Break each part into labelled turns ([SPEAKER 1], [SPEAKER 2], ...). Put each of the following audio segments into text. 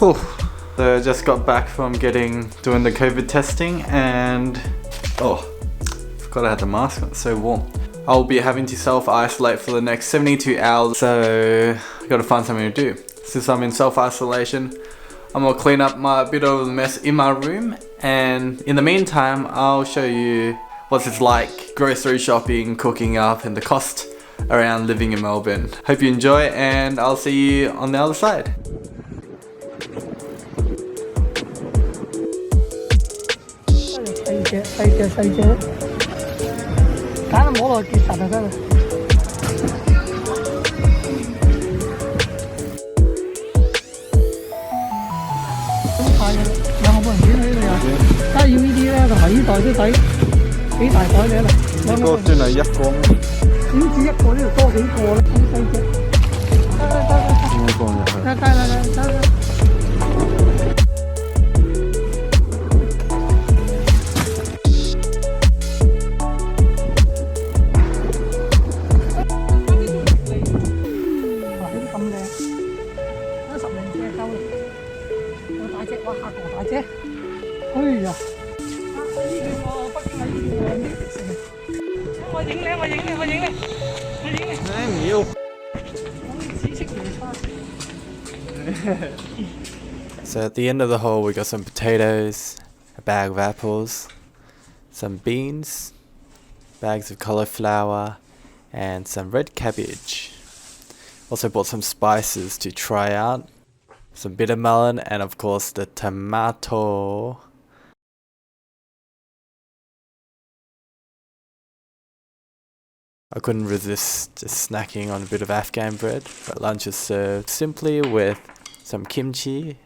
[SPEAKER 1] Whew. So I just got back from doing the COVID testing and forgot I had the mask on, it's so warm. I'll be having to self-isolate for the next 72 hours, so I gotta find something to do. Since I'm in self-isolation, I'm gonna clean up a bit of the mess in my room, and in the meantime I'll show you what it's like grocery shopping, cooking up, and the cost around living in Melbourne. Hope you enjoy, and I'll see you on the other side. So at the end of the haul we got some potatoes, a bag of apples, some beans, bags of cauliflower, and some red cabbage. Also bought some spices to try out, some bitter melon, and of course the tomato. I couldn't resist just snacking on a bit of Afghan bread, but lunch is served simply with some kimchi,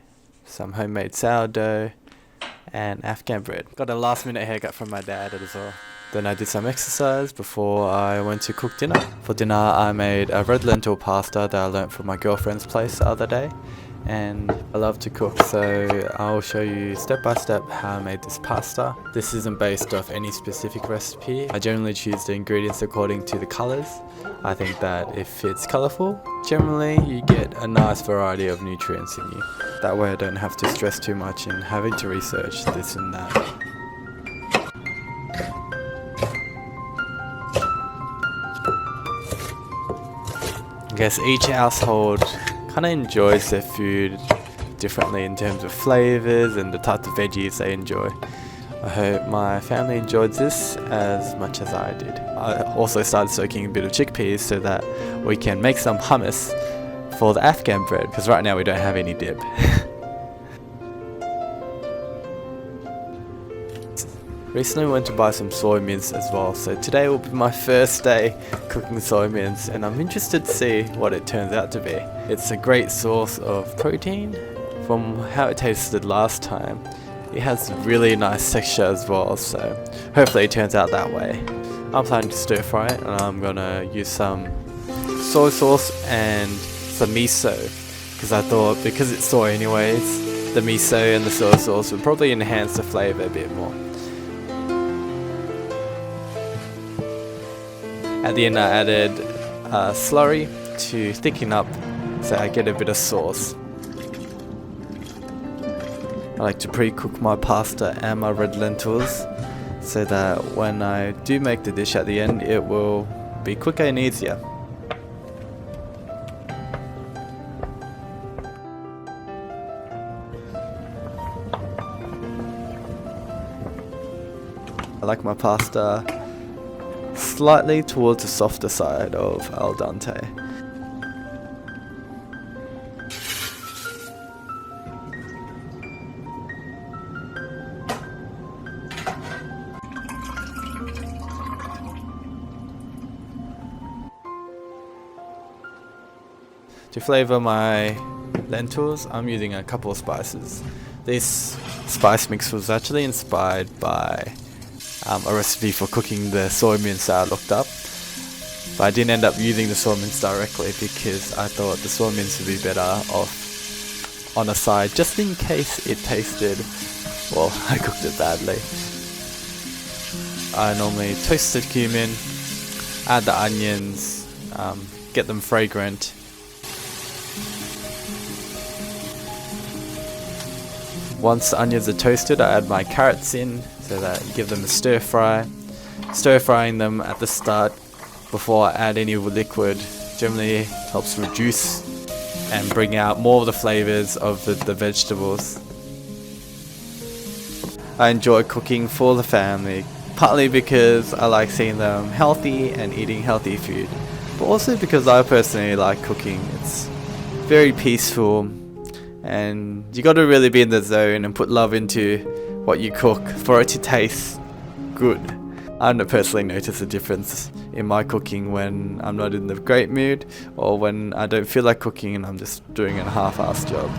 [SPEAKER 1] some homemade sourdough, and Afghan bread. Got a last minute haircut from my dad as well. Then I did some exercise before I went to cook dinner. For dinner I made a red lentil pasta that I learnt from my girlfriend's place the other day. And I love to cook, so I'll show you step by step how I made this pasta. This isn't based off any specific recipe. I generally choose the ingredients according to the colours. I think that if it's colourful, generally you get a nice variety of nutrients in you. That way I don't have to stress too much in having to research this and that. I guess each household kind of enjoys their food differently in terms of flavours and the types of veggies they enjoy. I hope my family enjoyed this as much as I did. I also started soaking a bit of chickpeas so that we can make some hummus for the Afghan bread, because right now we don't have any dip. Recently we went to buy some soy mince as well, so today will be my first day cooking soy mince, and I'm interested to see what it turns out to be. It's a great source of protein. From how it tasted last time, it has really nice texture as well, so hopefully it turns out that way. I'm planning to stir fry it, and I'm gonna use some soy sauce and some miso, because I thought because it's soy anyways, the miso and the soy sauce would probably enhance the flavour a bit more. At the end I added slurry to thicken up so I get a bit of sauce. I like to pre-cook my pasta and my red lentils so that when I do make the dish at the end it will be quicker and easier. I like my pasta slightly towards the softer side of al dente. To flavour my lentils, I'm using a couple of spices. This spice mix was actually inspired by a recipe for cooking the soy mince that I looked up, but I didn't end up using the soy mince directly because I thought the soy mince would be better off on a side just in case it tasted, well, I cooked it badly. I normally toast the cumin, add the onions, get them fragrant, Once the onions are toasted, I add my carrots in so that give them a stir fry. Stir frying them at the start before I add any liquid generally helps reduce and bring out more of the flavors of the vegetables. I enjoy cooking for the family, partly because I like seeing them healthy and eating healthy food, but also because I personally like cooking. It's very peaceful, and you got to really be in the zone and put love into what you cook for it to taste good. I don't personally notice a difference in my cooking when I'm not in the great mood, or when I don't feel like cooking and I'm just doing a half-assed job.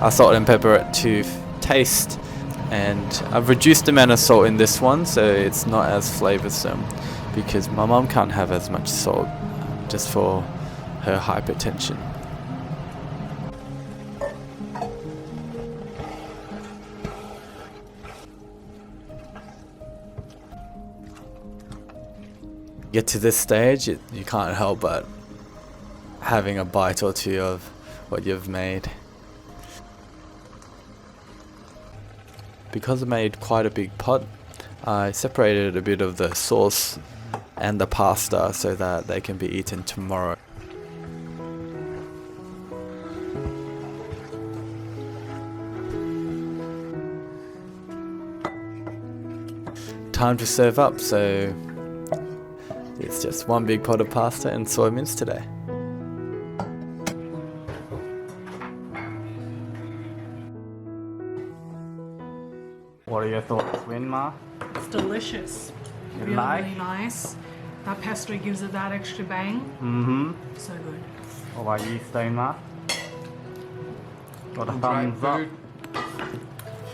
[SPEAKER 1] I salt and pepper it to taste, and I've reduced the amount of salt in this one so it's not as flavoursome, because my mum can't have as much salt just for her hypertension. Get to this stage, you can't help but having a bite or two of what you've made. Because I made quite a big pot, I separated a bit of the sauce and the pasta so that they can be eaten tomorrow. Time to serve up, so it's just one big pot of pasta and soy mince today. What are your thoughts, Winma?
[SPEAKER 2] It's delicious.
[SPEAKER 1] You
[SPEAKER 2] Really,
[SPEAKER 1] like?
[SPEAKER 2] really nice. That pesto gives it that extra bang.
[SPEAKER 1] Mm-hmm.
[SPEAKER 2] So good.
[SPEAKER 1] What about you, Stonema? Got a thumbs up.
[SPEAKER 3] Food.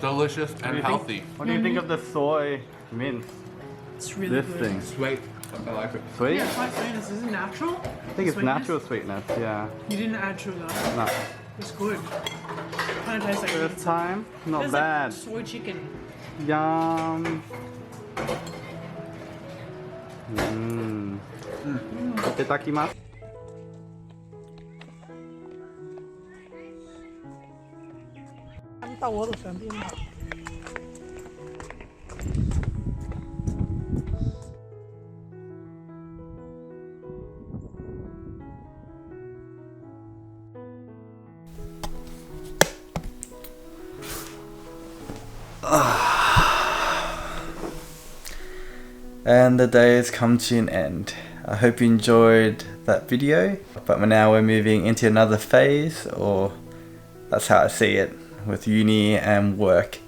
[SPEAKER 3] Delicious and healthy.
[SPEAKER 1] What do you think of the soy mince?
[SPEAKER 2] It's really
[SPEAKER 1] This
[SPEAKER 2] good.
[SPEAKER 1] thing.
[SPEAKER 3] Sweet. I like it.
[SPEAKER 1] Sweet?
[SPEAKER 2] Yeah, it's like sweetness. Is it natural?
[SPEAKER 1] I think it's natural sweetness, yeah.
[SPEAKER 2] You didn't add sugar.
[SPEAKER 1] No.
[SPEAKER 2] It's good. Kind of tastes like
[SPEAKER 1] First time? Not
[SPEAKER 2] tastes
[SPEAKER 1] bad.
[SPEAKER 2] like soy chicken.
[SPEAKER 1] Yum. Itadakimasu. And the day has come to an end. I hope you enjoyed that video, but now we're moving into another phase, or that's how I see it, with uni and work.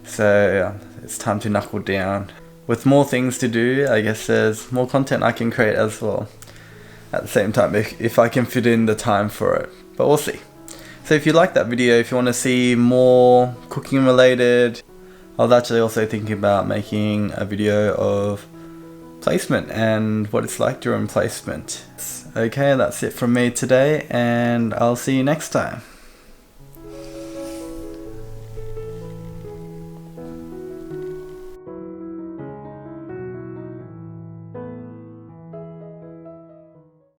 [SPEAKER 1] So it's time to knuckle down. With more things to do, I guess there's more content I can create as well. At the same time, if I can fit in the time for it, but we'll see. So if you like that video, if you want to see more cooking related, I was actually also thinking about making a video of placement and what it's like during placement. Okay, that's it from me today, and I'll see you next time.